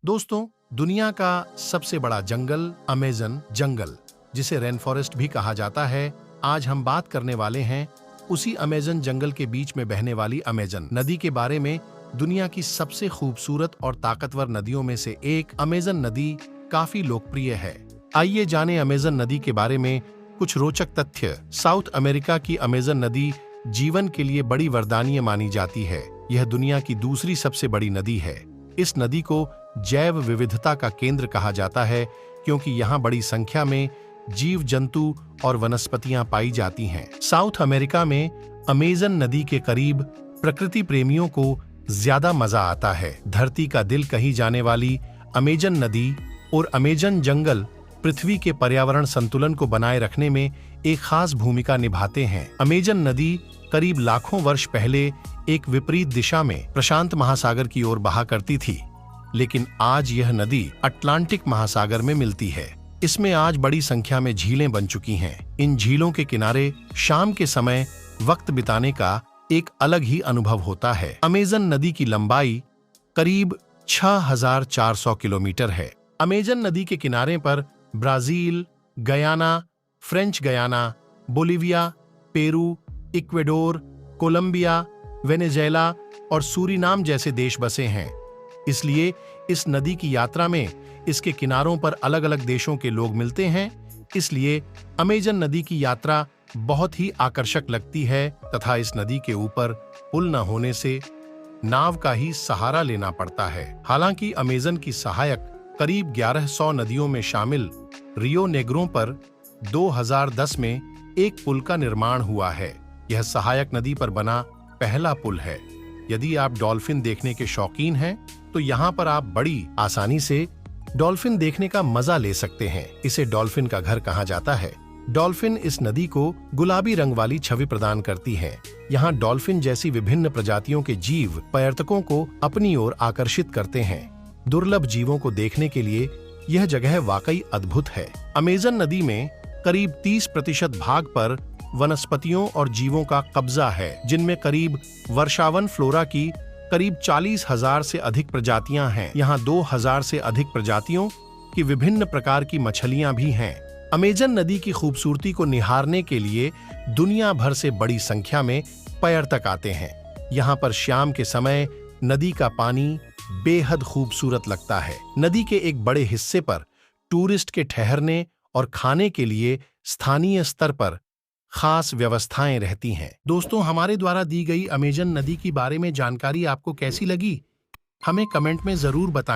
दोस्तों, दुनिया का सबसे बड़ा जंगल अमेज़न जंगल, जिसे रेन फॉरेस्ट भी कहा जाता है, आज हम बात करने वाले हैं उसी अमेज़न जंगल के बीच में बहने वाली अमेज़न नदी के बारे में। दुनिया की सबसे खूबसूरत और ताकतवर नदियों में से एक अमेज़न नदी काफी लोकप्रिय है। आइए जानें अमेज़न नदी के बारे में कुछ रोचक तथ्य। साउथ अमेरिका की अमेज़न नदी जीवन के लिए बड़ी वरदानीय मानी जाती है। यह दुनिया की दूसरी सबसे बड़ी नदी है। इस नदी को जैव विविधता का केंद्र कहा जाता है क्योंकि यहाँ बड़ी संख्या में जीव जंतु और वनस्पतियां पाई जाती हैं। साउथ अमेरिका में अमेज़न नदी के करीब प्रकृति प्रेमियों को ज्यादा मजा आता है। धरती का दिल कही जाने वाली अमेज़न नदी और अमेज़न जंगल पृथ्वी के पर्यावरण संतुलन को बनाए रखने में एक खास भूमिका निभाते हैं। अमेज़न नदी करीब लाखों वर्ष पहले एक विपरीत दिशा में प्रशांत महासागर की ओर बहा करती थी, लेकिन आज यह नदी अटलांटिक महासागर में मिलती है। इसमें आज बड़ी संख्या में झीलें बन चुकी हैं। इन झीलों के किनारे शाम के समय वक्त बिताने का एक अलग ही अनुभव होता है। अमेज़न नदी की लंबाई करीब 6400 किलोमीटर है। अमेज़न नदी के किनारे पर Brazil, Guyana, French Guiana, Bolivia, Peru, Ecuador, Colombia, Venezuela और सूरीनाम जैसे देश बसे हैं। इसलिए इस नदी की यात्रा में इसके किनारों पर अलग अलग देशों के लोग मिलते हैं। इसलिए अमेज़न नदी की यात्रा बहुत ही आकर्षक लगती है तथा इस नदी के ऊपर पुल न होने से नाव का ही सहारा लेना पड़ता है। हालांकि अमेज़न की सहायक करीब 1100 नदियों में शामिल रियो नेग्रो पर 2010 में एक पुल का निर्माण हुआ है। यह सहायक नदी पर बना पहला पुल है। यदि आप डॉल्फिन देखने के शौकीन हैं, तो यहाँ पर आप बड़ी आसानी से डॉल्फिन देखने का मजा ले सकते हैं। इसे डॉल्फिन का घर कहा जाता है। डॉल्फिन इस नदी को गुलाबी रंग वाली छवि प्रदान करती हैं। यहाँ डॉल्फिन जैसी विभिन्न प्रजातियों के जीव पर्यटकों को अपनी ओर आकर्षित करते हैं। दुर्लभ जीवों को देखने के लिए यह जगह वाकई अद्भुत है। अमेज़न नदी में करीब 30% भाग पर वनस्पतियों और जीवों का कब्जा है, जिनमें करीब वर्षावन फ्लोरा की करीब 40,000 से अधिक प्रजातियां हैं। यहाँ 2,000 से अधिक प्रजातियों की विभिन्न प्रकार की मछलियां भी हैं। अमेज़न नदी की खूबसूरती को निहारने के लिए दुनिया भर से बड़ी संख्या में पर्यटक आते हैं। यहाँ पर शाम के समय नदी का पानी बेहद खूबसूरत लगता है। नदी के एक बड़े हिस्से पर टूरिस्ट के ठहरने और खाने के लिए स्थानीय स्तर पर खास व्यवस्थाएं रहती हैं। दोस्तों, हमारे द्वारा दी गई अमेज़न नदी के बारे में जानकारी आपको कैसी लगी? हमें कमेंट में जरूर बताएं।